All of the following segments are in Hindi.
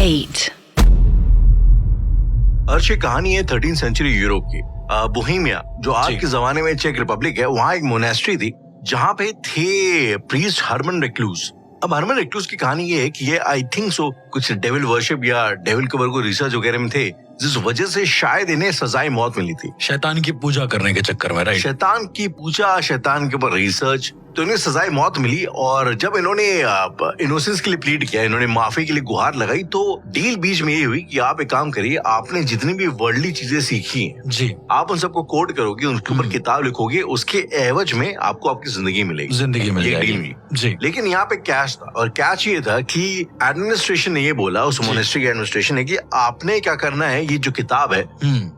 8. अर्श, कहानी है 13th सेंचुरी यूरोप की। बोहेमिया, जो आज के जमाने में चेक रिपब्लिक है, वहाँ एक मोनेस्ट्री थी जहाँ पे थे प्रीस्ट हरमन रेक्लूस। अब हरमन रेक्लूस की कहानी ये है कि ये आई थिंक सो कुछ डेविल वर्शिप या डेविल के ऊपर कोई रिसर्च वगैरह में थे, जिस वजह से शायद इन्हें सजाए मौत मिली थी। शैतान की पूजा करने के चक्कर में, राइट? शैतान की पूजा, शैतान के ऊपर रिसर्च, तो इन्हें सजाए मौत मिली। और जब इन्होंने इनोसेंस के लिए प्लीड किया, इन्होंने माफी के लिए गुहार लगाई, तो डील बीच में ये हुई कि आप एक काम करिए, आपने जितनी भी वर्ल्डली चीजें सीखी हैं जी, आप उन सबको कोड करोगे, उनके ऊपर किताब लिखोगे, उसके एवज में आपको आपकी जिंदगी मिलेगी। जिंदगी मिल जाएगी जी। लेकिन यहाँ पे कैच था, और कैच ये था कि एडमिनिस्ट्रेशन ने ये बोला, उस मोनेस्ट्री के एडमिनिस्ट्रेशन ने, कि आपने क्या करना है, ये जो किताब है,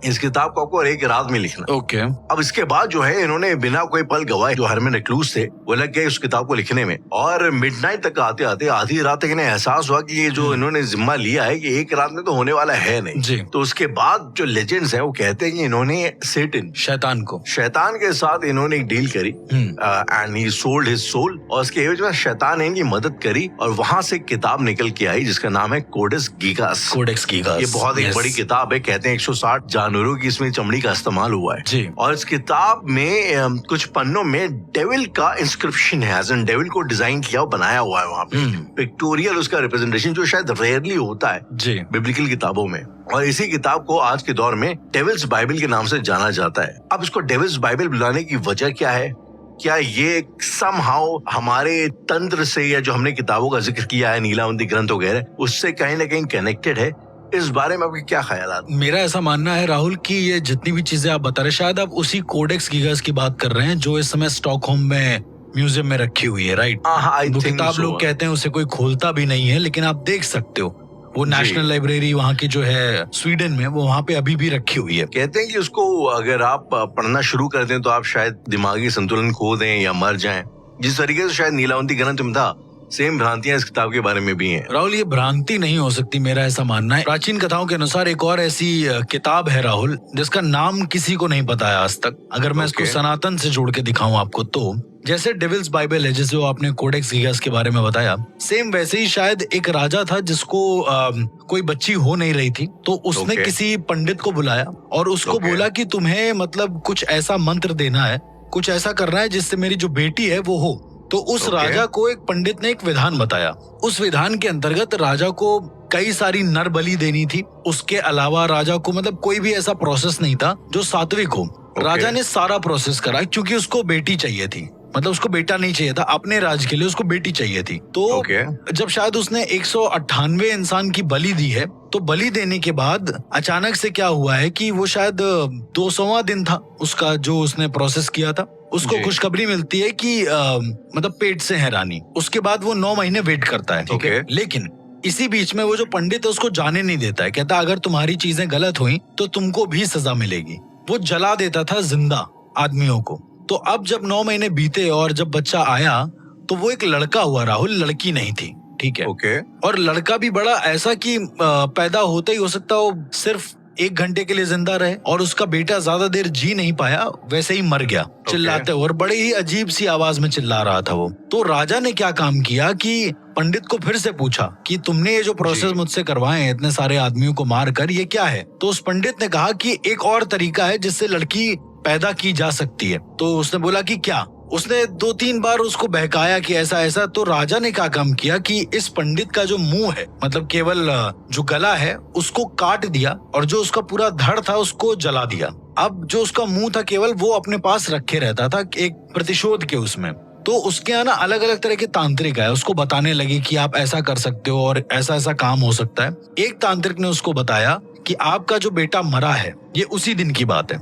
इस किताब को आपको एक रात में लिखना। ओके। अब इसके बाद जो है, इन्होंने बिना कोई पल गवाए, जो हरमन रेक्लूस थे, वो लग गए उस किताब को लिखने में। और मिडनाइट तक आते आते आधी रात तक इन्हें एहसास हुआ कि ये जो इन्होंने जिम्मा लिया है, ये एक रात में तो होने वाला है नहीं जी। तो उसके बाद जो लेजेंड्स हैं वो कहते हैं कि इन्होंने सेटन, शैतान के साथ इन्होंने एक डील करी, and he sold his soul, और उसके एवज में शैतान ने इनकी मदद करी, और वहां से किताब निकल के आई जिसका नाम है कोडेक्स गीगास। ये बहुत एक बड़ी किताब है, कहते हैं 160 जानवरों की इसमें चमड़ी का इस्तेमाल हुआ है जी। और इस किताब में कुछ पन्नों में डेविल का इंस्क्रिप्शन है, एज एन डेविल को डिजाइन किया, बनाया हुआ है वहाँ पे, पिक्टोरियल उसका रिप्रेजेंटेशन, जो शायद रेयरली होता है जी बिब्लिकल किताबों में। और इसी किताब को आज के दौर में डेविल्स बाइबल के नाम से जाना जाता है। अब इसको डेविल्स बाइबल बुलाने की वजह क्या है? क्या ये समहाउ हमारे तंत्र से, या जो हमने किताबों का जिक्र किया है, नीलावंती ग्रंथ वगैरह, उससे कहीं ना कहीं कनेक्टेड है? इस बारे में आपके क्या ख्याल? मेरा ऐसा मानना है राहुल कि ये जितनी भी चीजें आप बता रहे, शायद आप उसी कोडेक्स गीगास की बात कर रहे हैं, जो इस समय स्टॉकहोम में म्यूजियम में रखी हुई है, राइट? वो किताब लोग कहते हैं उसे कोई खोलता भी नहीं है, लेकिन आप देख सकते हो, वो नेशनल लाइब्रेरी वहाँ की जो है स्वीडन में, वो वहाँ पे अभी भी रखी हुई है। कहते हैं कि उसको अगर आप पढ़ना शुरू कर दें तो आप शायद दिमागी संतुलन खो दें या मर जाएं। जिस तरीके से शायद नीलावंती ग्रंथ में था, सेम भ्रांतियां इस किताब के बारे में भी हैं। राहुल, ये भ्रांति नहीं हो सकती, मेरा ऐसा मानना है। प्राचीन कथाओं के अनुसार एक और ऐसी किताब है राहुल, जिसका नाम किसी को नहीं पता है आज तक। अगर मैं इसको सनातन से जोड़ के दिखाऊं आपको, तो जैसे डेविल्स बाइबल है, जैसे वो आपने कोडेक्स गीगास के बारे में बताया, सेम वैसे ही शायद एक राजा था जिसको कोई बच्ची हो नहीं रही थी, तो उसने किसी पंडित को बुलाया और उसको बोला कि तुम्हें मतलब कुछ ऐसा मंत्र देना है, कुछ ऐसा करना है जिससे मेरी जो बेटी है वो हो। तो उस राजा को एक पंडित ने एक विधान बताया। उस विधान के अंतर्गत राजा को कई सारी नर बलि देनी थी। उसके अलावा राजा को मतलब कोई भी ऐसा प्रोसेस नहीं था जो सात्विक हो। राजा ने सारा प्रोसेस करा, क्योंकि उसको बेटी चाहिए थी, मतलब उसको बेटा नहीं चाहिए था, अपने राज के लिए उसको बेटी चाहिए थी। तो जब शायद उसने 198 इंसान की बलि दी है, तो बलि देने के बाद अचानक से क्या हुआ है कि वो शायद 200वां दिन था उसका, जो उसने प्रोसेस किया था, उसको खुशखबरी मिलती है कि मतलब पेट से है रानी। उसके बाद वो 9 महीने वेट करता है, ठीक है? लेकिन इसी बीच में वो जो पंडित है उसको जाने नहीं देता है, कहता अगर तुम्हारी चीजें गलत हुई तो तुमको भी सजा मिलेगी। वो जला देता था जिंदा आदमियों को। तो अब जब 9 महीने बीते और जब बच्चा आया, तो वो एक लड़का हुआ राहुल, लड़की नहीं थी, ठीक है? और लड़का भी बड़ा ऐसा कि पैदा होते ही हो सकता वो सिर्फ 1 घंटे के लिए जिंदा रहे, और उसका बेटा ज्यादा देर जी नहीं पाया, वैसे ही मर गया चिल्लाते हुए, और बड़े ही अजीब सी आवाज में चिल्ला रहा था वो। तो राजा ने क्या काम किया कि पंडित को फिर से पूछा कि तुमने ये जो प्रोसेस मुझसे करवाए हैं, इतने सारे आदमियों को मार कर, ये क्या है? तो उस पंडित ने कहा कि एक और तरीका है जिससे लड़की पैदा की जा सकती है। तो उसने बोला कि क्या? उसने 2-3 बार उसको बहकाया कि ऐसा ऐसा। तो राजा ने क्या काम किया कि इस पंडित का जो मुंह है, मतलब केवल जो गला है, उसको काट दिया, और जो उसका पूरा धड़ था उसको जला दिया। अब जो उसका मुंह था केवल वो अपने पास रखे रहता था एक प्रतिशोध के उसमें। तो उसके यहाँ ना अलग अलग तरह के तांत्रिक आए, उसको बताने लगे कि आप ऐसा कर सकते हो और ऐसा ऐसा काम हो सकता है। एक तांत्रिक ने उसको बताया कि आपका जो बेटा मरा है, ये उसी दिन की बात है।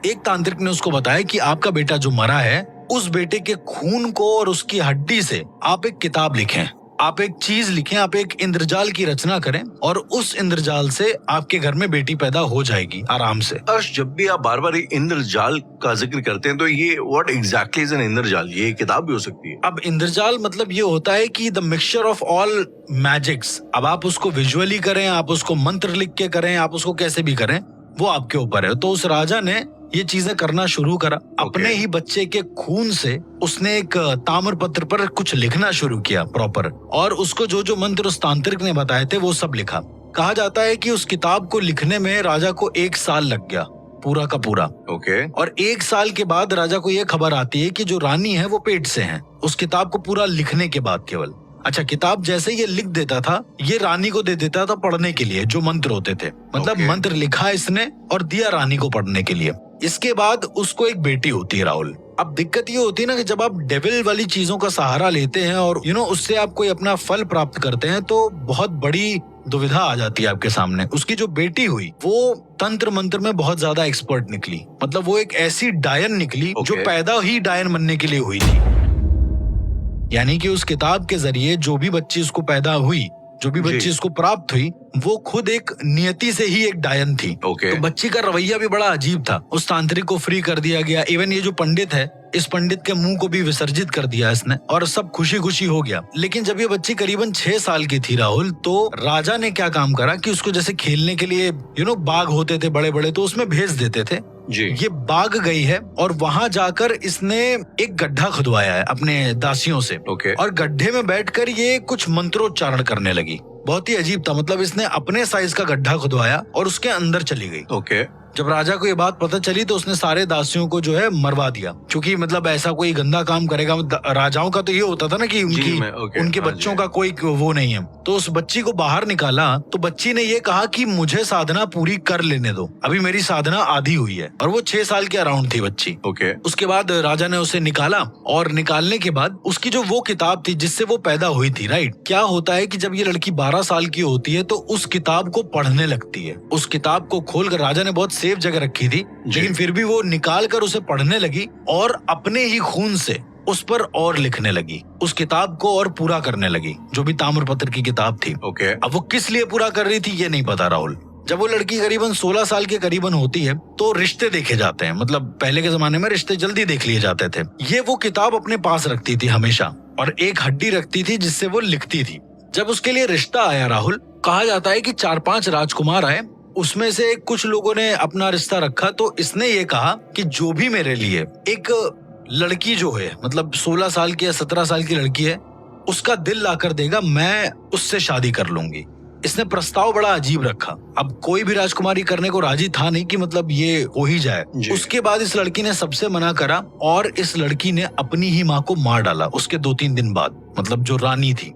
एक तांत्रिक ने उसको बताया कि आपका बेटा जो मरा है, उस बेटे के खून को और उसकी हड्डी से आप एक किताब लिखें, आप एक चीज लिखें, आप एक इंद्रजाल की रचना करें, और उस इंद्रजाल से आपके घर में बेटी पैदा हो जाएगी आराम से। अर्श, जब भी आप बार बार इंद्रजाल का जिक्र करते हैं, तो ये व्हाट एग्जैक्टली इज एन इंद्रजाल? ये किताब भी हो सकती है? अब इंद्रजाल मतलब ये होता है कि the mixture of all magics. अब आप उसको विजुअली करें, आप उसको मंत्र लिख के करें, आप उसको कैसे भी करें, वो आपके ऊपर है। तो उस राजा ने ये चीजें करना शुरू करा। अपने ही बच्चे के खून से उसने एक ताम्र पत्र पर कुछ लिखना शुरू किया प्रॉपर, और उसको जो जो मंत्र उस तांत्रिक ने बताए थे वो सब लिखा। कहा जाता है कि उस किताब को लिखने में राजा को 1 साल लग गया, पूरा का पूरा। ओके। और 1 साल के बाद राजा को यह खबर आती है कि जो रानी है वो पेट से है, उस किताब को पूरा लिखने के बाद केवल। अच्छा, किताब जैसे ये लिख देता था, ये रानी को दे देता था पढ़ने के लिए, जो मंत्र होते थे। मतलब मंत्र लिखा इसने और दिया रानी को पढ़ने के लिए। इसके बाद उसको एक बेटी होती है राहुल। अब दिक्कत ये होती है ना कि जब आप डेविल वाली चीजों का सहारा लेते हैं और उससे आप कोई अपना फल प्राप्त करते हैं, तो बहुत बड़ी दुविधा आ जाती है आपके सामने। उसकी जो बेटी हुई वो तंत्र मंत्र में बहुत ज्यादा एक्सपर्ट निकली। मतलब वो एक ऐसी डायन निकली जो पैदा ही डायन बनने के लिए हुई थी। यानी कि उस किताब के जरिए जो भी बच्ची उसको पैदा हुई, जो भी बच्ची उसको प्राप्त हुई, वो खुद एक नियति से ही एक डायन थी। तो बच्ची का रवैया भी बड़ा अजीब था। उस तांत्रिक को फ्री कर दिया गया। इवन ये जो पंडित है, इस पंडित के मुंह को भी विसर्जित कर दिया इसने, और सब खुशी खुशी हो गया। लेकिन जब ये बच्ची करीबन 6 साल की थी राहुल, तो राजा ने क्या काम करा कि उसको जैसे खेलने के लिए बाग होते थे बड़े बड़े, तो उसमें भेज देते थे। ये बाग गई है और वहां जाकर इसने एक गड्ढा खुदवाया है अपने दासियों से। और गड्ढे में बैठकर ये कुछ मंत्रोच्चारण करने लगी। बहुत ही अजीब था। मतलब इसने अपने साइज का गड्ढा खुदवाया और उसके अंदर चली गई। जब राजा को ये बात पता चली तो उसने सारे दासियों को जो है मरवा दिया, क्योंकि मतलब ऐसा कोई गंदा काम करेगा। राजाओं का तो ये होता था ना कि उनके बच्चों का कोई वो नहीं है। तो उस बच्ची को बाहर निकाला तो बच्ची ने ये कहा कि मुझे साधना पूरी कर लेने दो, अभी मेरी साधना आधी हुई है। और वो 6 साल के अराउंड थी बच्ची। उसके बाद राजा ने उसे निकाला, और निकालने के बाद उसकी जो वो किताब थी जिससे वो पैदा हुई थी, राइट, क्या होता है कि जब ये लड़की 12 साल की होती है तो उस किताब को पढ़ने लगती है। उस किताब को खोलकर, राजा ने बहुत सेफ जगह रखी थी, लेकिन फिर भी वो निकाल कर उसे पढ़ने लगी और अपने ही खून से उस पर और लिखने लगी, उस किताब को और पूरा करने लगी, जो भी ताम्रपत्र की किताब थी। अब वो किस लिए पूरा कर रही थी ये नहीं पता राहुल। जब वो लड़की करीबन 16 साल के करीबन होती है तो रिश्ते देखे जाते हैं। मतलब पहले के जमाने में रिश्ते जल्दी देख लिए जाते थे। ये वो किताब अपने पास रखती थी हमेशा, और एक हड्डी रखती थी जिससे वो लिखती थी। जब उसके लिए रिश्ता आया राहुल, कहा जाता है कि 4-5 राजकुमार आए, उसमें से कुछ लोगों ने अपना रिश्ता रखा। तो इसने ये कहा कि जो भी मेरे लिए एक लड़की जो है, मतलब 16 साल की या 17 साल की लड़की है, उसका दिल लाकर देगा, मैं उससे शादी कर लूंगी। इसने प्रस्ताव बड़ा अजीब रखा। अब कोई भी राजकुमारी करने को राजी था नहीं कि मतलब ये हो ही जाए। उसके बाद इस लड़की ने सबसे मना करा, और इस लड़की ने अपनी ही माँ को मार डाला उसके 2-3 दिन बाद। मतलब जो रानी थी,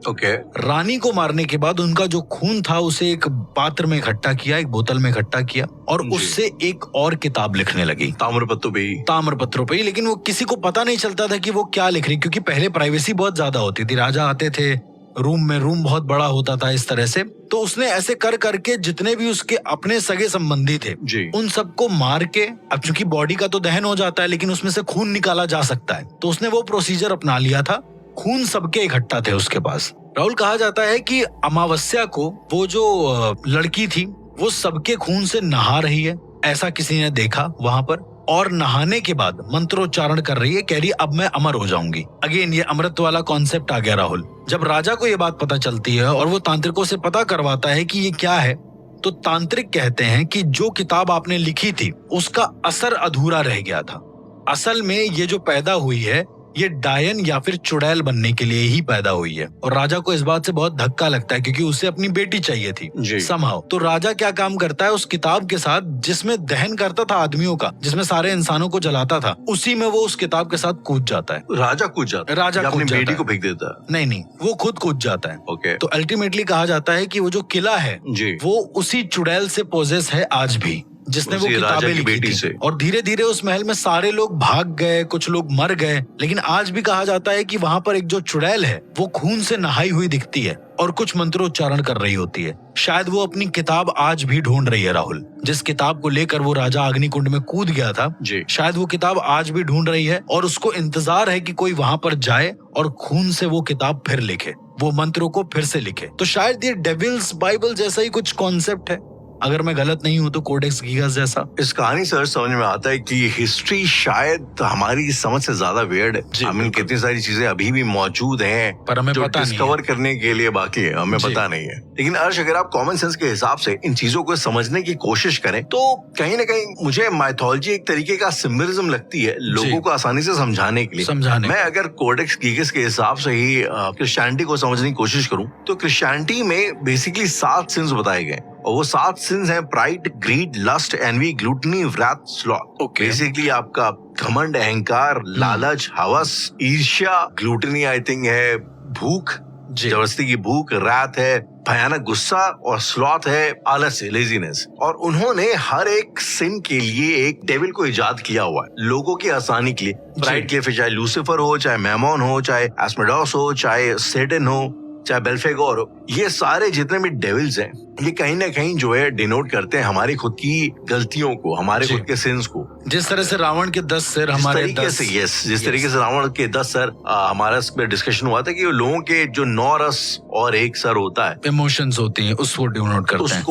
रानी को मारने के बाद उनका जो खून था उसे एक पात्र में इकट्ठा किया, एक बोतल में इकट्ठा किया, और उससे एक और किताब लिखने लगी ताम्रपत्रों पे ही। लेकिन वो किसी को पता नहीं चलता था कि वो क्या लिख रही, क्योंकि पहले प्राइवेसी बहुत ज्यादा होती थी। राजा आते थे, रूम बहुत बड़ा होता था इस तरह से। तो उसने ऐसे कर करके जितने भी उसके अपने सगे संबंधी थे उन सबको मार के, अब चूंकि बॉडी का तो दहन हो जाता है लेकिन उसमें से खून निकाला जा सकता है, तो उसने वो प्रोसीजर अपना लिया था। खून सबके इकट्ठा थे उसके पास। राहुल, कहा जाता है कि अमावस्या को वो जो लड़की थी वो सबके खून से नहा रही है, ऐसा किसी ने देखा वहां पर। और नहाने के बाद मंत्रोच्चारण कर रही है, कह रही अब मैं अमर हो जाऊंगी। अगेन ये अमृत वाला कॉन्सेप्ट आ गया राहुल। जब राजा को ये बात पता चलती है और वो तांत्रिकों से पता करवाता है कि ये क्या है, तो तांत्रिक कहते हैं कि जो किताब आपने लिखी थी उसका असर अधूरा रह गया था। असल में ये जो पैदा हुई है ये डायन या फिर चुड़ैल बनने के लिए ही पैदा हुई है। और राजा को इस बात से बहुत धक्का लगता है, क्योंकि उसे अपनी बेटी चाहिए थी समहाउ। तो राजा क्या काम करता है, उस किताब के साथ जिसमें दहन करता था आदमियों का, जिसमें सारे इंसानों को जलाता था, उसी में वो उस किताब के साथ कूद जाता है। राजा कूद जाता है, बेटी को फेंक देता है? नहीं, वो खुद कूद जाता है। तो अल्टीमेटली कहा जाता है कि वो जो किला है वो उसी चुड़ैल से पोजेस है आज भी, जिसने वो किताबें लिखी थी। और धीरे धीरे उस महल में सारे लोग भाग गए, कुछ लोग मर गए, लेकिन आज भी कहा जाता है कि वहाँ पर एक जो चुड़ैल है वो खून से नहाई हुई दिखती है और कुछ मंत्रोच्चारण कर रही होती है। शायद वो अपनी किताब आज भी ढूंढ रही है राहुल, जिस किताब को लेकर वो राजा अग्निकुंड में कूद गया था। शायद वो किताब आज भी ढूंढ रही है और उसको इंतजार है कि कोई वहाँ पर जाए और खून से वो किताब फिर लिखे, वो मंत्रों को फिर से लिखे। तो शायद ये डेविल्स बाइबल जैसा ही कुछ कॉन्सेप्ट है। अगर मैं गलत नहीं हूँ तो कोडेक्स गीगास जैसा। इस कहानी से समझ में आता है कि हिस्ट्री शायद हमारी समझ से ज्यादा वेयर्ड है। हमें कितनी सारी चीजें अभी भी मौजूद हैं पर हमें जो पता नहीं डिस्कवर करने के लिए बाकी है, हमें पता नहीं है। लेकिन अर्श, अगर आप कॉमन सेंस के हिसाब से इन चीजों को समझने की कोशिश करें तो कहीं ना कहीं मुझे माइथोलॉजी एक तरीके का सिंबलिज्म लगती है लोगों को आसानी से समझाने के लिए। मैं अगर कोडेक्स गीगास के हिसाब से ही क्रिश्चियनिटी को समझने की कोशिश करूं तो क्रिश्चियनिटी में बेसिकली 7 सिंस बताए गए और वो 7 सिंस हैं pride, greed, lust, envy, gluttony, wrath, sloth. Basically आपका घमंड, अहंकार, लालच, हवस, ईर्ष्या, ग्लूटनी आई थिंक है भूख, जबरदस्ती की भूख, रात है भयानक गुस्सा और स्लॉथ है आलस, लेजीनेस। और उन्होंने हर एक सिन के लिए एक डेविल को इजाद किया हुआ है लोगों की आसानी के लिए। प्राइड के लिए फिर चाहे लूसीफर हो, चाहे मैमोन हो, चाहे एस्मोडेउस हो, चाहे सेटन हो, चाहे बेल्फेगोर हो, ये सारे जितने भी डेविल्स हैं ये कहीं ना कहीं जो है डिनोट करते हैं हमारी खुद की गलतियों को, हमारे खुद के सिंस को। जिस तरह से रावण के 10 सिर हमारे 10, जिस तरीके से रावण के 10 सर, हमारा डिस्कशन हुआ था कि लोगों के जो 9 रस और 1 सर होता है, इमोशंस होती हैं, उसको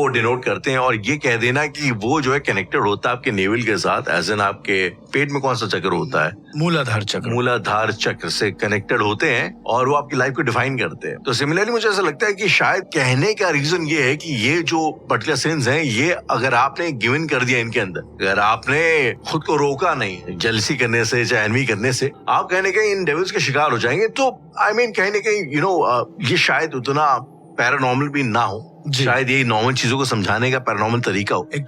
डिनोट करते हैं। और ये कह देना कि वो जो है कनेक्टेड होता है आपके नेवल के साथ, एज एन आपके पेट में कौन सा चक्र होता है, मूलाधार चक्र से कनेक्टेड होते हैं और वो आपकी लाइफ को डिफाइन करते हैं। तो सिमिलरली मुझे ऐसा लगता है कि शायद कहने का रीजन ये है कि ये जो पर्टिकुलर सिंस हैं ये अगर आपने गिवन कर दिया इनके अंदर, अगर आपने खुद को रोका नहीं जेलसी करने से, चाहे एनवी करने से, आप कहने के इन डेविल्स के शिकार हो जाएंगे। तो आई मीन कहने के ये शायद उतना पैरानॉर्मल भी ना हो, शायद ये नॉर्मल चीजों को समझाने का पैरानॉर्मल तरीका हो, एक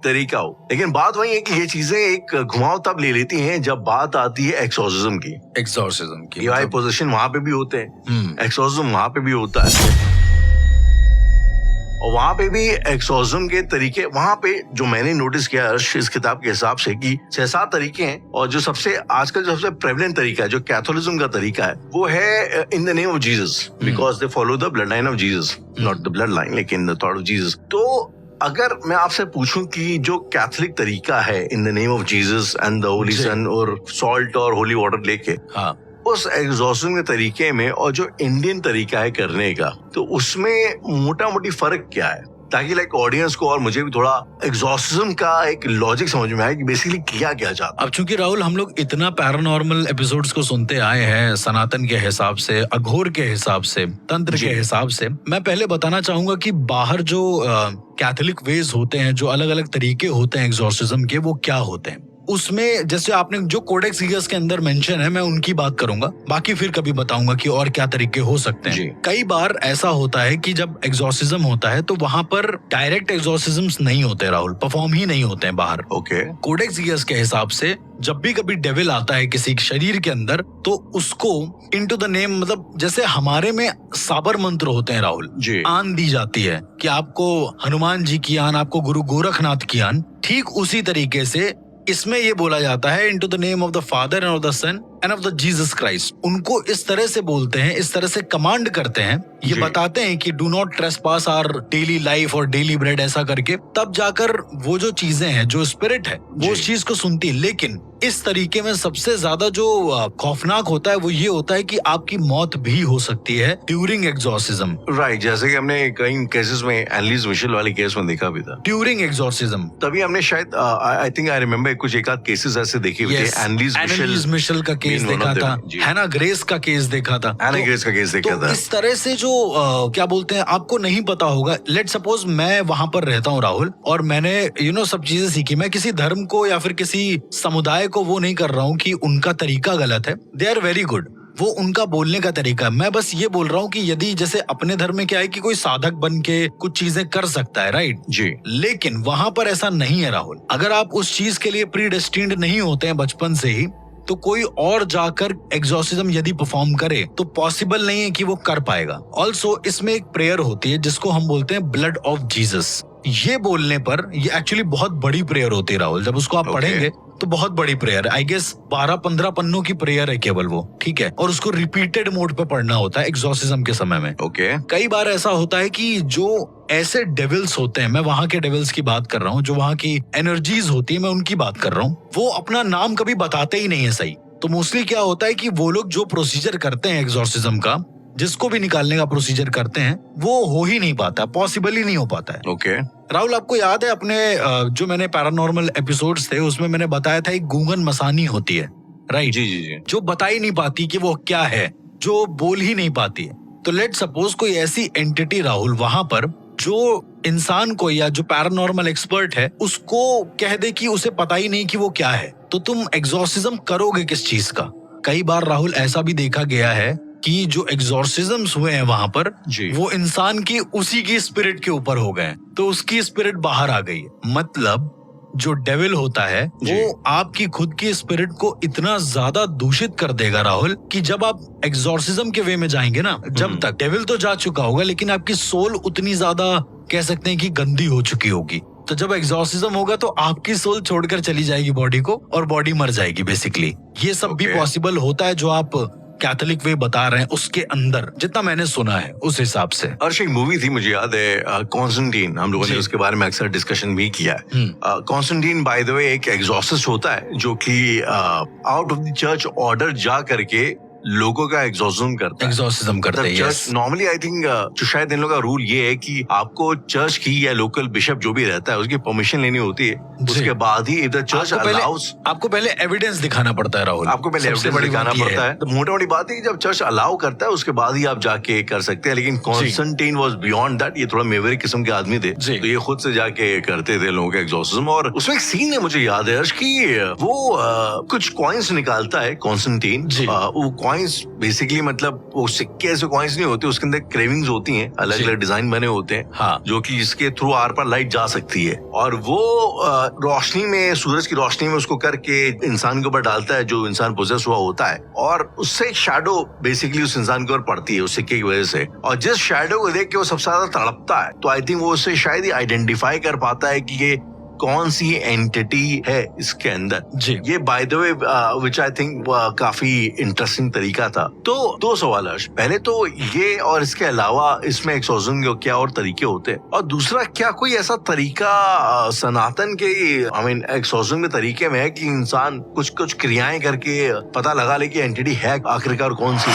तरीका हो। लेकिन बात वही है कि ये चीजें एक घुमाव तब ले लेती हैं जब बात आती है एक्सोर्सिज्म की। ये पोजीशन वहां पे भी होते हैं, एक्सोर्सिज्म वहां पे भी होता है और वहां पे भी एक्सोर्सिज्म के तरीके, वहां पे जो मैंने नोटिस किया इस किताब के हिसाब से कि 6-7 तरीके हैं। और जो सबसे आजकल जो सबसे प्रेवलेंट तरीका है, जो कैथोलिज्म का तरीका है, वो है in the name of Jesus, because they follow the blood line of Jesus, not the blood line लेकिन द थॉट ऑफ जीसस। तो अगर मैं आपसे पूछूं कि जो कैथोलिक तरीका है in the name of Jesus and the holy son और सॉल्ट और होली वाटर लेके, उस एग्जॉस्शन के तरीके में और जो इंडियन तरीका है करने का, तो उसमें मोटा मोटी फर्क क्या है, ताकि लाइक ऑडियंस को और मुझे भी थोड़ा एग्जॉस्टिज्म का एक लॉजिक समझ में आए कि बेसिकली किया क्या जाता। अब चूंकि राहुल हम लोग इतना पैरानॉर्मल एपिसोड्स को सुनते आए हैं, सनातन के हिसाब से, अघोर के हिसाब से, तंत्र के हिसाब से, मैं पहले बताना चाहूंगा कि बाहर जो कैथोलिक वेज होते हैं, जो अलग अलग तरीके होते हैं एग्जॉस्टिज्म के, वो क्या होते हैं। उसमें जैसे आपने जो कोडेक्स गीगास के अंदर मेंशन है, मैं उनकी बात करूंगा, बाकी फिर कभी बताऊंगा कि और क्या तरीके हो सकते हैं। कई बार ऐसा होता है कि जब एग्जॉर्सिज्म होता है तो वहां पर डायरेक्ट एग्जॉर्सिज्म्स नहीं होते राहुल, परफॉर्म ही नहीं होते हैं बाहर। कोडेक्स गीगास के हिसाब से जब भी कभी डेविल आता है किसी शरीर के अंदर, तो उसको इनटू द नेम, मतलब जैसे हमारे में साबर मंत्र होते हैं राहुल, आन दी जाती है कि आपको हनुमान जी की आन, आपको गुरु गोरखनाथ की आन, ठीक उसी तरीके से इसमें ये बोला जाता है into the name of the father and of the son and of the Jesus Christ. उनको इस तरह से बोलते हैं, इस तरह से कमांड करते हैं, ये बताते हैं कि do not trespass our daily life और डेली ब्रेड, ऐसा करके तब जाकर वो जो चीजें हैं, जो स्पिरिट है, वो उस चीज को सुनती है। लेकिन इस तरीके में सबसे ज्यादा जो खौफनाक होता है वो ये होता है कि आपकी मौत भी हो सकती है ड्यूरिंग एग्जॉर्सिज्म। राइट, जैसे कि हमने कई केसेस में एनलीज मिशेल वाले केस में देखा भी था ड्यूरिंग एग्जॉर्सिज्म। तभी हमने शायद आई थिंक आई रिमेम्बर कुछ एक आध केसेस ऐसे देखे हुए थे। एनलीज मिशेल का केस देखा था, हैना ग्रेस का केस देखा था, तो इस तरह से जो क्या बोलते हैं, आपको नहीं पता होगा। लेट सपोज मैं वहां पर रहता हूँ राहुल, और मैंने सब चीजें सीखी। मैं किसी धर्म को या फिर किसी समुदाय को वो नहीं कर रहा हूँ कि उनका तरीका गलत है, दे आर वेरी गुड, वो उनका बोलने का तरीका है। मैं बस ये बोल रहा हूँ कि यदि जैसे अपने धर्म में क्या है कि कोई साधक बन के कुछ चीजें कर सकता है, राइट जी, लेकिन वहां पर ऐसा नहीं है राहुल। अगर आप उस चीज के लिए प्री डेस्टिन्ड नहीं होते हैं बचपन से ही, तो कोई और जाकर एग्जॉर्सिज्म यदि परफॉर्म करे तो पॉसिबल नहीं है कि वो कर पाएगा। ऑल्सो इसमें एक प्रेयर होती है जिसको हम बोलते हैं ब्लड ऑफ जीसस। ये बोलने पर ये एक्चुअली बहुत बड़ी प्रेयर होती है राहुल, जब उसको आप पढ़ेंगे तो बहुत बड़ी प्रेयर है। आई गेस 12-15 पन्नों की प्रेयर है केवल वो, ठीक है, और उसको रिपीटेड मोड पे पढ़ना होता है एग्जॉर्सिज्म के समय में। कई बार ऐसा होता है कि जो ऐसे डेविल्स होते हैं, मैं वहां के डेविल्स की बात कर रहा हूँ, जो वहां की एनर्जीज होती है, मैं उनकी बात कर रहा हूँ, वो अपना नाम कभी बताते ही नहीं है सही। तो मोस्टली क्या होता है कि वो लोग जो प्रोसीजर करते हैं एग्जॉर्सिज्म का, जिसको भी निकालने का प्रोसीजर करते हैं वो हो ही नहीं पाता, पॉसिबल ही नहीं हो पाता है। ओके राहुल, आपको याद है अपने जो मैंने पैरानॉर्मल एपिसोड्स थे उसमें मैंने बताया था एक गूंगन मसानी होती है, राइट? जी जी जी। जो बता ही नहीं पाती कि वो क्या है, जो बोल ही नहीं पाती है। तो लेट सपोज कोई ऐसी एंटिटी राहुल वहां पर जो इंसान को या जो पैरानॉर्मल एक्सपर्ट है उसको कह दे कि उसे पता ही नहीं कि वो क्या है, तो तुम एग्जॉर्सिज्म करोगे किस चीज का? कई बार राहुल ऐसा भी देखा गया है कि जो एग्जॉर्सिज्म्स हुए हैं वहां पर जी। वो इंसान की उसी की स्पिरिट के ऊपर हो गए, तो उसकी स्पिरिट बाहर आ गई। मतलब जो डेविल होता है वो आपकी खुद की स्पिरिट को इतना ज्यादा दूषित कर देगा राहुल कि जब आप एग्जॉर्सिज्म के वे में जाएंगे ना, जब तक डेविल तो जा चुका होगा लेकिन आपकी सोल उतनी ज्यादा कह सकते हैं कि गंदी हो चुकी होगी। तो जब एग्जॉर्सिज्म होगा तो आपकी सोल छोड़कर चली जाएगी बॉडी को और बॉडी मर जाएगी बेसिकली। ये सब भी पॉसिबल होता है जो आप कैथोलिक वे बता रहे हैं उसके अंदर, जितना मैंने सुना है उस हिसाब से। अर्श, एक मूवी थी मुझे याद है, कॉन्स्टेंटाइन, हम लोगों ने उसके बारे में अक्सर डिस्कशन भी किया है। कॉन्स्टेंटाइन बाय द वे एक एग्जॉर्सिस्ट होता है जो कि out of the church order जा करके लोगों का एग्जॉर्सिज्म करता है। चर्च नॉर्मली आई थिंक जो शायद इन लोगों का रूल ये है कि आपको चर्च की या लोकल बिशप जो भी रहता है उसकी परमिशन लेनी होती है, उसके बाद ही इफ द चर्च अलाउस। आपको पहले एविडेंस दिखाना पड़ता है राहुल, आपको पहले एविडेंस दिखाना पड़ता है। तो मोटा मोटी बात है कि जब चर्च अलाउ करता है उसके बाद ही आप जाके कर सकते हैं, लेकिन कॉन्स्टेंटाइन वाज बियॉन्ड दैट। ये थोड़ा मेवरी किस्म के आदमी थे, तो ये खुद से जाके करते थे लोगों के एग्जॉर्सिज्म। और उसमें एक सीन है मुझे याद है अर्श की वो कुछ कॉइन्स निकालता है कॉन्स्टेंटाइन। वो कॉइन्स बेसिकली मतलब वो सिक्के ऐसे कॉइन्स नहीं होते, उसके अंदर क्रेविंग्स होती हैं, अलग अलग डिजाइन बने होते हैं। हाँ। जो कि जिसके थ्रू आर पर लाइट जा सकती है, और वो रोशनी में, सूरज की रोशनी में उसको करके इंसान के ऊपर डालता है जो इंसान पोजेस हुआ होता है, और उससे एक शैडो बेसिकली उस इंसान के ऊपर पड़ती है उस सिक्के की वजह से। और जिस शैडो को देख के वो सबसे ज्यादा तड़पता है, तो आई थिंक वो उससे शायद ही आइडेंटिफाई कर पाता है कि ये कौन सी एंटिटी है इसके अंदर। जी। ये by the way which I think काफी इंटरेस्टिंग तरीका था। तो दो सवाल है, पहले तो ये, और इसके अलावा इसमें एक्सॉर्सिज्म के क्या और तरीके होते हैं, और दूसरा क्या कोई ऐसा तरीका सनातन के एक्सॉर्सिज्म के तरीके में है कि इंसान कुछ कुछ क्रियाएं करके पता लगा ले कि एंटिटी है आखिरकार कौन सी?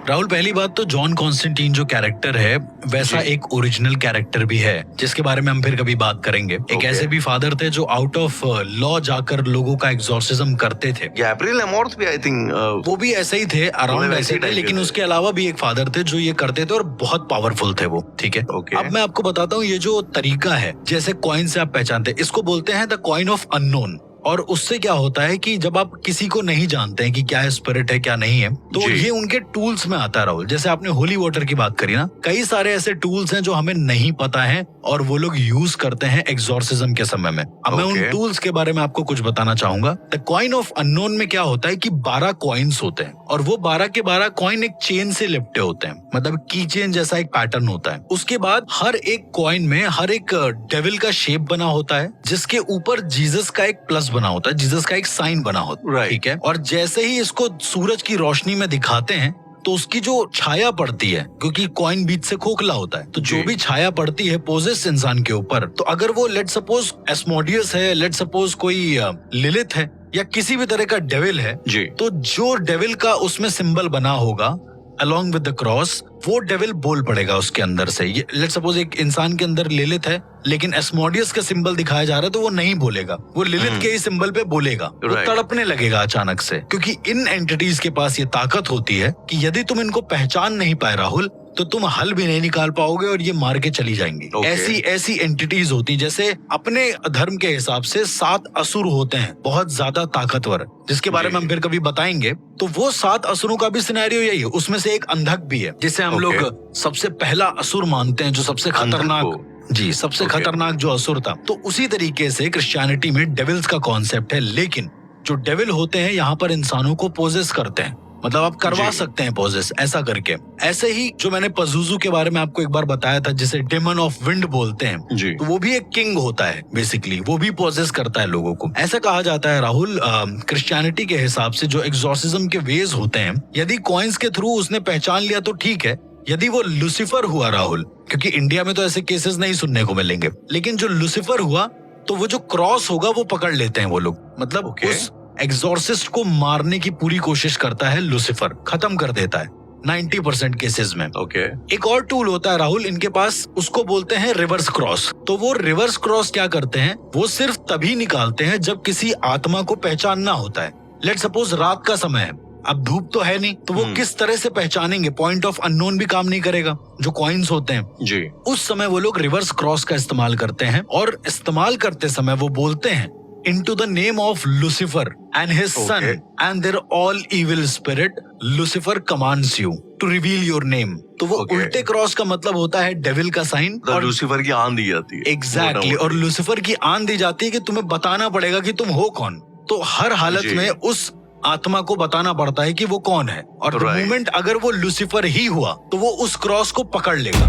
राहुल, पहली बात तो जॉन कॉन्स्टेंटाइन जो कैरेक्टर है वैसा एक ओरिजिनल कैरेक्टर भी है जिसके बारे में हम फिर कभी बात करेंगे। एक ऐसे भी फादर थे जो आउट ऑफ लॉ जाकर लोगों का एग्जॉर्सिज्म करते थे। गैब्रिएल अमोर्थ भी आई थिंक वो भी ऐसे ही थे, अराउंड ऐसे थे, लेकिन उसके अलावा भी एक फादर थे जो ये करते थे और बहुत पावरफुल थे वो। ठीक है, अब मैं आपको बताता हूँ ये जो तरीका है, जैसे कॉइन से आप पहचानते हैं, इसको बोलते हैं द कॉइन ऑफ अननोन। और उससे क्या होता है कि जब आप किसी को नहीं जानते हैं कि क्या है, स्पिरिट है क्या नहीं है, तो ये उनके टूल्स में आता है राहुल। जैसे आपने होली वाटर की बात करी ना, कई सारे ऐसे टूल्स हैं जो हमें नहीं पता है और वो लोग यूज करते हैं एग्जॉर्सिज्म के समय में। अब मैं उन टूल्स के बारे में आपको कुछ बताना चाहूंगा। द कॉइन ऑफ अननोन में क्या होता है कि 12 कॉइन्स होते हैं और वो 12 के 12 कॉइन एक चेन से लिपटे होते हैं, मतलब की चेन जैसा एक पैटर्न होता है। उसके बाद हर एक कॉइन में हर एक डेविल का शेप बना होता है, जिसके ऊपर जीसस का एक प्लस बना होता है, जीसस का एक साइन बना होता है। ठीक है, और जैसे ही इसको सूरज की रोशनी में दिखाते हैं तो उसकी जो छाया पड़ती है, क्योंकि कॉइन बीच से खोखला होता है, तो जो भी छाया पड़ती है पोजेस इंसान के ऊपर, तो अगर वो लेट सपोज एस्मोडियस है, लेट सपोज कोई लिलिथ है या किसी भी तरह का डेविल है जी, तो जो डेविल का उसमें सिंबल बना होगा अलॉन्ग विद द क्रॉस, वो डेविल बोल पड़ेगा उसके अंदर से। ये लेट सपोज एक इंसान के अंदर लिलिथ है लेकिन एस्मोडियस का सिंबल दिखाया जा रहा है, तो वो नहीं बोलेगा, वो लिलिथ के ही सिंबल पे बोलेगा, वो तड़पने लगेगा अचानक से, क्योंकि इन एंटिटीज के पास ये ताकत होती है कि यदि तुम इनको पहचान नहीं पाए राहुल, तो तुम हल भी नहीं निकाल पाओगे और ये मार के चली जाएंगी। ऐसी एंटिटीज होती हैं। जैसे अपने धर्म के हिसाब से 7 असुर होते हैं बहुत ज्यादा ताकतवर, जिसके बारे में हम फिर कभी बताएंगे। तो वो 7 असुरों का भी सिनेरियो यही है। उसमें से एक अंधक भी है, जिसे हम लोग सबसे पहला असुर मानते हैं, जो सबसे खतरनाक, जी सबसे खतरनाक जो असुर था। तो उसी तरीके से क्रिश्चियनिटी में डेविल्स का कॉन्सेप्ट है, लेकिन जो डेविल होते हैं यहाँ पर इंसानों को पोजेस करते हैं, मतलब आप करवा सकते हैं पोजेस ऐसा करके। ऐसे ही जो मैंने पजूजू के बारे में आपको एक बार बताया था, जिसे डेमन ऑफ विंड बोलते हैं जी, तो वो भी एक किंग होता है बेसिकली, वो भी पोजेस करता है लोगों को। ऐसा कहा जाता है राहुल, क्रिश्चियनिटी के हिसाब से जो एग्जॉर्सिज्म के वेज होते हैं, यदि कॉइन्स के थ्रू उसने पहचान लिया तो ठीक है। यदि वो लूसीफर हुआ राहुल, क्योंकि इंडिया में तो ऐसे केसेस नहीं सुनने को मिलेंगे, लेकिन जो लूसीफर हुआ तो वो जो क्रॉस होगा वो पकड़ लेते हैं वो लोग, मतलब उस एग्जॉर्सिस्ट को मारने की पूरी कोशिश करता है लूसीफर, खत्म कर देता है। 90% केसेस में। ओके। एक और टूल होता है राहुल इनके पास, उसको बोलते हैं रिवर्स क्रॉस। तो वो रिवर्स क्रॉस क्या करते हैं, वो सिर्फ तभी निकालते हैं जब किसी आत्मा को पहचानना होता है। लेट्स सपोज रात का समय है, अब धूप तो है नहीं, तो वो किस तरह से पहचानेंगे, पॉइंट ऑफ अननोन भी काम नहीं करेगा, जो कॉइन्स होते हैं जी। उस समय वो लोग रिवर्स क्रॉस का इस्तेमाल करते हैं, और इस्तेमाल करते समय वो बोलते हैं into the name of Lucifer and his son and their all evil spirit, Lucifer commands you to reveal your name। तो वो उल्टे क्रॉस का मतलब होता है डेविल का साइन, और लूसीफर की आन दी जाती है। एग्जैक्टली, और लूसीफर की आन दी जाती है कि तुम्हें बताना पड़ेगा कि तुम हो कौन। तो हर हालत में उस आत्मा को बताना पड़ता है कि वो कौन है, और द मोमेंट अगर वो लूसीफर ही हुआ तो वो उस क्रॉस को पकड़ लेगा,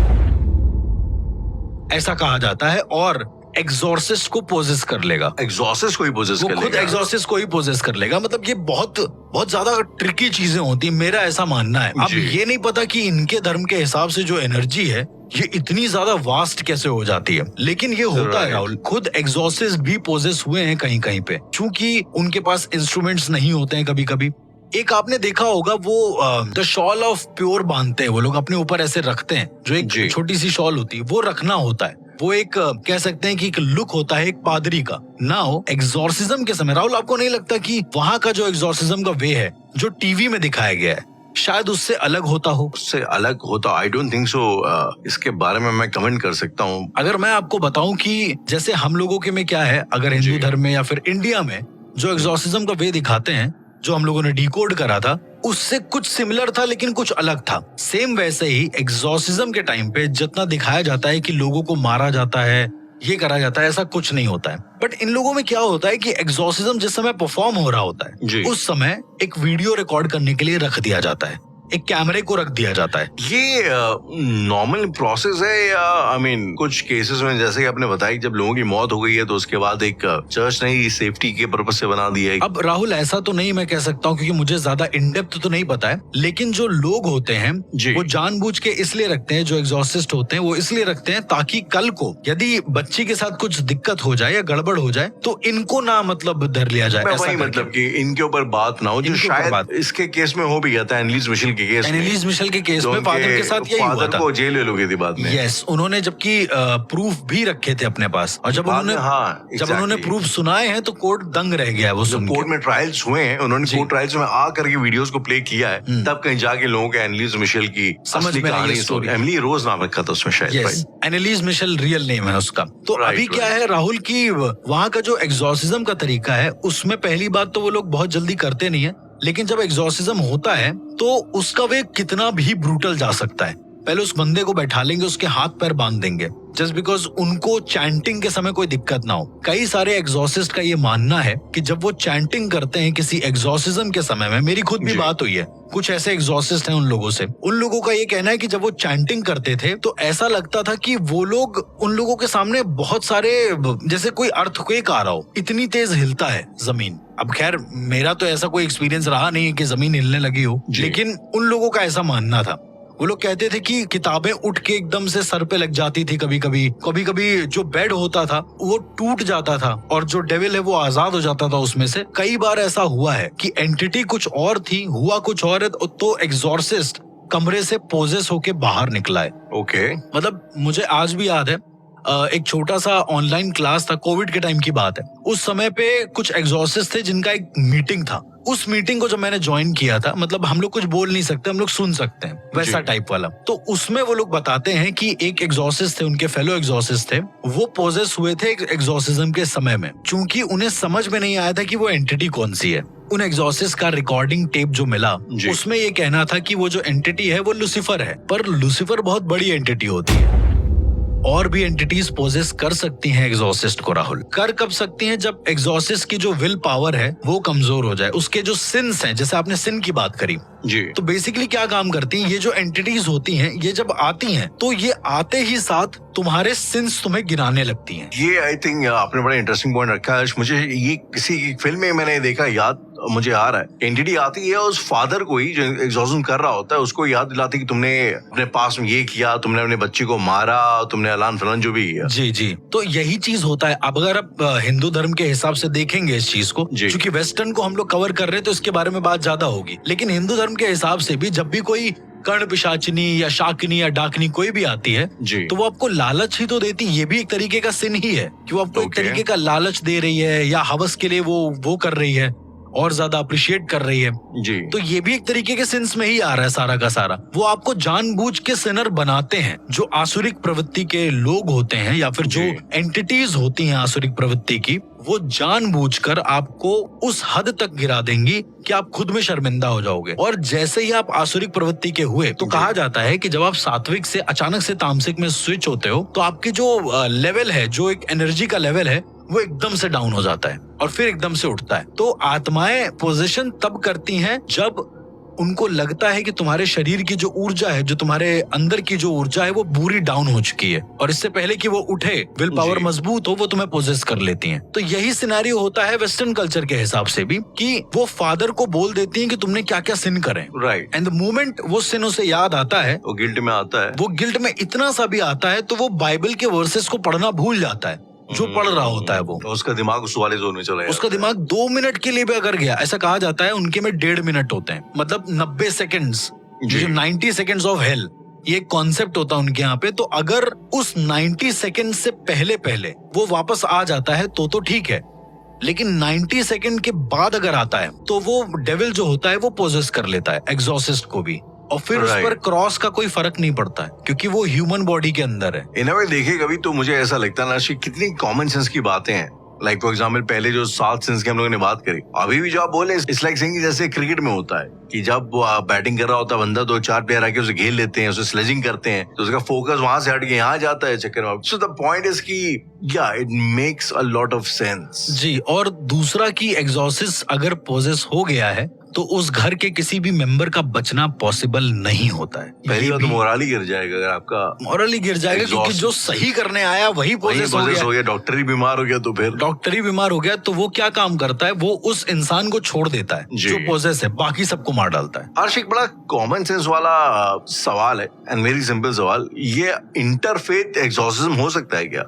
ऐसा कहा जाता है, और एग्जॉर्सिस्ट को पोजेस कर लेगा। एग्जॉर्सिस्ट को ही पोजेस कर लेगा, खुद एग्जॉर्सिस्ट को ही पोजेस कर लेगा। मतलब ये बहुत बहुत ज्यादा ट्रिकी चीजें होती है, मेरा ऐसा मानना है। अब ये नहीं पता कि इनके धर्म के हिसाब से जो एनर्जी है ये इतनी ज्यादा वास्ट कैसे हो जाती है, लेकिन ये होता है राहुल। खुद एग्जॉर्सिस्ट भी पोजेस हुए हैं कहीं कहीं पे, क्योंकि उनके पास इंस्ट्रूमेंट्स नहीं होते हैं कभी कभी। एक आपने देखा होगा वो द शॉल ऑफ प्योर बांधते हैं वो लोग, अपने ऊपर ऐसे रखते हैं, जो एक छोटी सी शॉल होती है, वो रखना होता है। वो एक कह सकते हैं कि एक लुक होता है एक पादरी का। नाउ एग्जॉर्सिज्म के समय राहुल, आपको नहीं लगता कि वहाँ का जो एग्जॉर्सिज्म का वे है, जो टीवी में दिखाया गया है, शायद उससे अलग होता हो? उससे अलग होता, आई डोंट थिंक सो। इसके बारे में मैं कमेंट कर सकता हूँ। अगर मैं आपको बताऊं कि जैसे हम लोगों के में क्या है, अगर हिंदू धर्म में या फिर इंडिया में जो एग्जॉर्सिज्म का वे दिखाते हैं, जो हम लोगों ने डिकोड करा था, उससे कुछ सिमिलर था लेकिन कुछ अलग था। सेम वैसे ही एग्जॉर्सिज्म के टाइम पे जितना दिखाया जाता है कि लोगों को मारा जाता है, ये करा जाता है, ऐसा कुछ नहीं होता है। बट इन लोगों में क्या होता है कि एग्जॉर्सिज्म जिस समय परफॉर्म हो रहा होता है, उस समय एक वीडियो रिकॉर्ड करने के लिए रख दिया जाता है, एक कैमरे को रख दिया जाता है। ये नॉर्मल प्रोसेस है या आई मीन कुछ केसेस में जैसे कि आपने बताया जब लोगों की मौत हो गई है तो उसके बाद एक चर्च ने सेफ्टी के पर्पज से बना दिया है? अब राहुल ऐसा तो नहीं मैं कह सकता हूँ, क्योंकि मुझे ज्यादा इन डेप्थ तो नहीं पता है, लेकिन जो लोग होते हैं वो जानबूझ के इसलिए रखते हैं, जो एग्जॉर्सिस्ट होते हैं वो इसलिए रखते हैं ताकि कल को यदि बच्ची के साथ कुछ दिक्कत हो जाए या गड़बड़ हो जाए तो इनको ना मतलब धर लिया जाए। वही मतलब कि इनके ऊपर बात ना हो, जो शायद इसके केस में हो भी गया था। एनलीज मिशेल एनलीज मिशेल के केस में फादर के साथ यही हुआ था। को जेल ले लोगे थी बाद में। यस, उन्होंने जबकि प्रूफ भी रखे थे अपने पास, और जब उन्होंने प्रूफ सुनाए हैं तो कोर्ट दंग रह गया। वो सुन कोर्ट में ट्रायल्स हुए हैं, उन्होंने कोर्ट ट्रायल्स में आकर के वीडियोस को प्ले किया है, तब कहीं जाके लोगों के एनलीज मिशेल की समझ में आई स्टोरी। एमिली रोज नाम रखा था उसमें शायद। एनलीज मिशेल रियल नेम है उसका। तो अभी क्या है राहुल की वहाँ का जो एग्जॉर्सिज्म का तरीका है, उसमें पहली बात तो वो लोग बहुत जल्दी करते नहीं है, लेकिन जब एग्जॉर्सिज्म होता है तो उसका वे कितना भी ब्रूटल जा सकता है। पहले उस बंदे को बैठा लेंगे, उसके हाथ पैर बांध देंगे, जस्ट बिकॉज उनको चैंटिंग के समय कोई दिक्कत ना हो। कई सारे एग्जॉर्सिस्ट का ये मानना है कि जब वो चैंटिंग करते हैं किसी एग्जॉर्सिज्म के समय में, मेरी खुद भी बात हुई है कुछ ऐसे एग्जॉर्सिस्ट हैं उन लोगों से, उन लोगों का ये कहना है कि जब वो चैंटिंग करते थे तो ऐसा लगता था कि वो लोग, उन लोगों के सामने बहुत सारे, जैसे कोई अर्थक्वेक आ रहा हो, इतनी तेज हिलता है जमीन। अब खैर मेरा तो ऐसा कोई एक्सपीरियंस रहा नहीं है कि जमीन हिलने लगी हो, लेकिन उन लोगों का ऐसा मानना था। वो लोग कहते थे कि किताबें उठ के एकदम से सर पे लग जाती थी, कभी कभी जो बेड होता था वो टूट जाता था, और जो डेविल है वो आजाद हो जाता था उसमें से। कई बार ऐसा हुआ है कि एंटिटी कुछ और थी, हुआ कुछ और है, तो एग्जॉर्सिस्ट कमरे से पोजेस होके बाहर निकला है। ओके। मतलब मुझे आज भी याद है, एक छोटा सा ऑनलाइन क्लास था, कोविड के टाइम की बात है। उस समय पे कुछ एग्जॉर्सिस्ट थे जिनका एक मीटिंग था। उस मीटिंग को जब मैंने ज्वाइन किया था, मतलब हम लोग कुछ बोल नहीं सकते, हम लोग सुन सकते हैं, वैसा टाइप वाला। तो उसमें वो लोग बताते हैं कि एक एग्जॉर्सिस्ट थे, उनके फेलो एग्जॉर्सिस्ट थे, वो पोजेस हुए थे एग्जॉर्सिज्म के समय में, क्योंकि उन्हें समझ में नहीं आया था कि वो एंटिटी कौन सी है। उन एग्जॉर्सिस्ट का रिकॉर्डिंग टेप जो मिला, उसमें ये कहना था कि वो जो एंटिटी है वो लूसीफर है, पर लूसीफर बहुत बड़ी एंटिटी होती है। और भी एंटिटीज पोजेस कर सकती हैं एग्जॉर्सिस्ट को राहुल। कर कब सकती हैं? जब एग्जॉर्सिस्ट की जो विल पावर है वो कमजोर हो जाए, उसके जो सिंस हैं, जैसे आपने सिन की बात करी जी, तो बेसिकली क्या काम करती हैं ये जो एंटिटीज होती हैं, ये जब आती हैं तो ये आते ही साथ तुम्हारे सिंस तुम्हें गिराने लगती हैं। ये आई थिंक आपने बड़ा इंटरेस्टिंग पॉइंट रखा है। मुझे ये किसी फिल्म में मैंने देखा, याद मुझे आ रहा है। एंटिटी आती है उस फादर को ही जो एग्जॉर्सिज्म कर रहा होता है, उसको याद दिलाती है कि तुमने अपने पास में ये किया, तुमने अपने बच्चे को मारा, तुमने अलान फलान जो भी किया। जी, तो यही चीज होता है। अब अगर आप हिंदू धर्म के हिसाब से देखेंगे इस चीज को, क्योंकि वेस्टर्न को हम लोग कवर कर रहे हैं तो इसके बारे में बात ज्यादा होगी, लेकिन हिंदू धर्म के हिसाब से भी जब भी कोई कर्ण पिशाचिनी या शाकिनी या डाकिनी कोई भी आती है जी। तो वो आपको लालच ही तो देती है। ये भी एक तरीके का सिन ही है कि वो आपको एक तरीके का लालच दे रही है या हवस के लिए वो कर रही है और ज्यादा अप्रिशिएट कर रही है जी। तो ये भी एक तरीके के सिंस में ही आ रहा है सारा का सारा। वो आपको जानबूझ के सिनर बनाते हैं। जो आसुरिक प्रवृत्ति के लोग होते हैं या फिर जो एंटिटीज होती हैं आसुरिक प्रवृत्ति की, वो जानबूझकर आपको उस हद तक गिरा देंगी कि आप खुद में शर्मिंदा हो जाओगे। और जैसे ही आप आसुरिक प्रवृत्ति के हुए तो कहा जाता है कि जब आप सात्विक से अचानक से तामसिक में स्विच होते हो तो आपकी जो लेवल है, जो एक एनर्जी का लेवल है, वो एकदम से डाउन हो जाता है और फिर एकदम से उठता है। तो आत्माएं पोजीशन तब करती हैं जब उनको लगता है कि तुम्हारे शरीर की जो ऊर्जा है, जो तुम्हारे अंदर की जो ऊर्जा है, वो पूरी डाउन हो चुकी है और इससे पहले कि वो उठे, विल पावर मजबूत हो, वो तुम्हें पोजेस कर लेती हैं। तो यही सिनेरियो होता है वेस्टर्न कल्चर के हिसाब से भी कि वो फादर को बोल देती हैं कि तुमने क्या क्या सिन करे। राइट। एंड द मोमेंट वो सिन उसे याद आता है, वो गिल्ट में आता है, वो गिल्ट में इतना सा भी आता है तो वो बाइबल के वर्सेस को पढ़ना भूल जाता है जो पढ़ रहा होता है। वो तो उसका दिमाग उस वाले जोन में चला गया। उसका दिमाग 2 मिनट के लिए भी अगर गया, ऐसा कहा जाता है उनके में 1.5 मिनट होते हैं, मतलब 90 सेकेंड्स, जो 90 सेकेंड्स ऑफ हेल, ये कॉन्सेप्ट होता है उनके यहाँ पे। तो अगर उस 90 सेकेंड से पहले पहले वो वापस आ जाता है तो ठीक है, लेकिन 90 सेकेंड के बाद अगर आता है तो वो डेविल जो होता है वो पोजेस कर लेता है एग्जॉर्सिस्ट को भी, और फिर उस पर क्रॉस का कोई फर्क नहीं पड़ता है क्योंकि वो ह्यूमन बॉडी के अंदर है। इन वे देखे कभी तो मुझे ऐसा लगता है ना कि कितनी कॉमन सेंस की बातें हैं। लाइक फॉर एग्जाम्पल पहले जो 7 सेंस की हम लोगों ने बात करी, अभी भी जो आप बोले इट्स लाइक सेइंग जैसे क्रिकेट में होता है कि जब बैटिंग कर रहा होता है बंदा, 2-4 प्लेयर आके उसे घेर लेते हैं, उसे स्लेजिंग करते हैं, तो उसका फोकस वहां से हट के यहाँ जाता है चक्कर में। सो द पॉइंट इज कि या it makes a lot of sense जी। और दूसरा कि एग्जॉर्सिस्ट अगर पोजेस हो गया है तो उस घर के किसी भी मेंबर का बचना पॉसिबल नहीं होता है। पहली बात तो मोरल ही गिर जाएगा, अगर आपका मोरल ही गिर जाएगा क्योंकि जो सही करने आया वही पोजेस हो गया। डॉक्टर ही बीमार हो गया तो फिर डॉक्टर ही बीमार हो गया तो वो क्या काम करता है, वो उस इंसान को छोड़ देता है जो पोजेस है, बाकी सबको मार डालता है। हर्ष, एक बड़ा कॉमन सेंस वाला सवाल है एंड वेरी सिंपल सवाल, ये इंटरफेथ एग्जॉर्सिज्म हो सकता है क्या?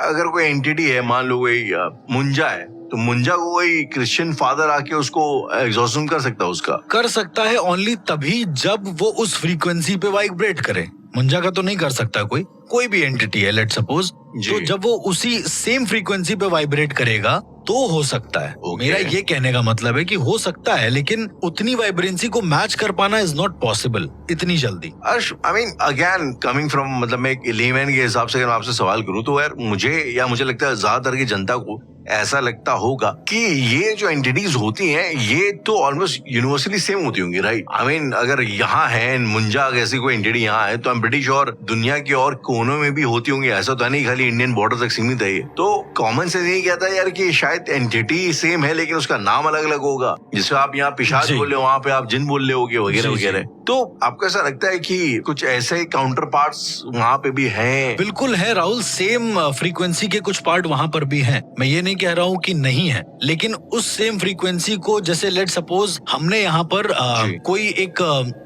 अगर कोई एंटिटी है, मान लो कोई मुंजा है, तो मुंजा को कोई क्रिश्चियन फादर आके उसको एग्जॉर्सिज्म कर सकता है? उसका कर सकता है ओनली तभी जब वो उस फ्रीक्वेंसी पे वाइब्रेट करे। मुंजा का तो नहीं कर सकता कोई भी एंटिटी है लेट सपोज, तो जब वो उसी सेम फ्रीक्वेंसी पे वाइब्रेट करेगा तो हो सकता है। मेरा ये कहने का मतलब है कि हो सकता है, लेकिन उतनी वाइब्रेंसी को मैच कर पाना इज नॉट पॉसिबल इतनी जल्दी। I mean again coming from, मतलब मैं एक लेमैन के हिसाब से अगर आपसे सवाल करूं तो यार मुझे लगता है ज्यादातर की जनता को ऐसा लगता होगा कि ये जो एंटिटीज होती हैं ये तो ऑलमोस्ट यूनिवर्सली सेम होती होंगी, राइट? आई मीन अगर यहाँ है मुंजा जैसी कोई एंटिटी यहाँ है तो आई एम प्रीटी श्योर दुनिया के और कोनों में भी होती होंगी। ऐसा तो नहीं खाली इंडियन बॉर्डर तक सीमित है ये। तो कॉमन सेंस यही कहता है यार कि शायद एंटिटी सेम है लेकिन उसका नाम अलग अलग होगा। जिसका आप यहाँ पिशाच बोल रहे हो, वहाँ पे आप जिन बोल रहे होगे वगैरह वगैरह। तो आपको ऐसा लगता है कि कुछ ऐसे काउंटर पार्ट्स वहाँ पे भी हैं? बिल्कुल है राहुल, सेम फ्रीक्वेंसी के कुछ पार्ट वहाँ पर भी हैं। मैं ये नहीं कह रहा हूँ कि नहीं है, लेकिन उस सेम फ्रीक्वेंसी को, जैसे लेट सपोज हमने यहाँ पर कोई एक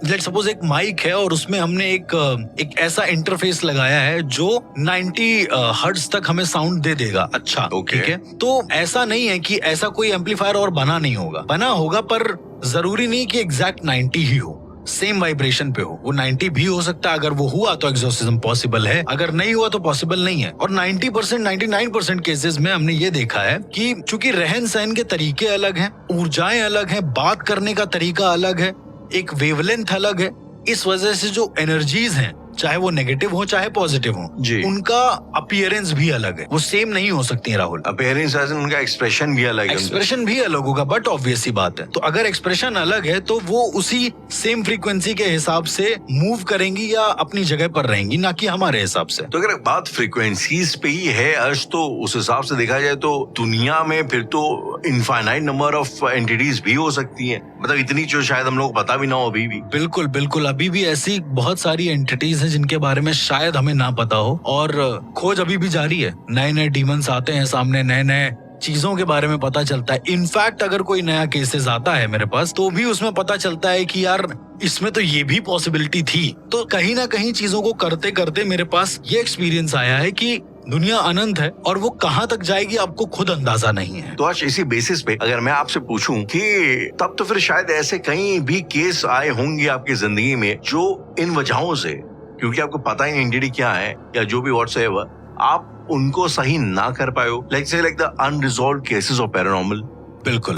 लेट सपोज एक माइक है और उसमें हमने एक ऐसा इंटरफेस लगाया है जो 90 हर्ट्ज तक हमें साउंड दे देगा। अच्छा ठीक है, तो ऐसा नहीं है कि ऐसा कोई एम्पलीफायर और बना नहीं होगा, बना होगा, पर जरूरी नहीं कि एग्जैक्ट 90 ही हो, सेम वाइब्रेशन पे हो। वो 90 भी हो सकता है, अगर वो हुआ तो एग्जॉर्सिज्म पॉसिबल है, अगर नहीं हुआ तो पॉसिबल नहीं है। और 90% 99% केसेस में हमने ये देखा है कि चूंकि रहन सहन के तरीके अलग हैं, ऊर्जाएं अलग हैं, बात करने का तरीका अलग है, एक वेवलेंथ अलग है, इस वजह से जो एनर्जीज हैं, चाहे वो नेगेटिव हो चाहे पॉजिटिव हो, उनका अपीयरेंस भी अलग है, वो सेम नहीं हो सकती है राहुल। अपीयरेंस एज इन उनका एक्सप्रेशन भी अलग है। एक्सप्रेशन भी अलग होगा, बट ऑब्वियस सी बात है, तो अगर एक्सप्रेशन अलग है तो वो उसी सेम फ्रीक्वेंसी के हिसाब से मूव करेंगी या अपनी जगह पर रहेंगी, ना कि हमारे हिसाब से। तो अगर बात फ्रीक्वेंसीज पे ही है अर्श, तो उस हिसाब से देखा जाए तो दुनिया में फिर तो इनफाइनाइट नंबर ऑफ एंटिटीज भी हो सकती हैं, मतलब इतनी जो शायद हम लोग पता भी ना हो अभी भी। बिल्कुल बिल्कुल, अभी भी ऐसी बहुत सारी एंटिटीज हैं जिनके बारे में शायद हमें ना पता हो, और खोज अभी भी जारी है। नए नए डीमंस आते हैं सामने, नए नए चीजों के बारे में पता चलता है। इनफैक्ट अगर कोई नया केसेस आता है मेरे पास तो भी उसमें पता चलता है कि यार इसमें तो ये भी पॉसिबिलिटी थी। तो कहीं ना कहीं चीजों को करते करते मेरे पास ये एक्सपीरियंस आया है कि दुनिया अनंत है और वो कहाँ तक जाएगी आपको खुद अंदाजा नहीं है। तो आज इसी बेसिस पे अगर मैं आपसे पूछूं कि तब तो फिर शायद ऐसे कई भी केस आए होंगे आपकी जिंदगी में जो इन वजहों से, क्योंकि आपको पता ही नहीं एंटिटी क्या है या जो भी व्हाट्सएवर, आप उनको सही ना कर पाए हो, like the unresolved cases of paranormal. बिल्कुल।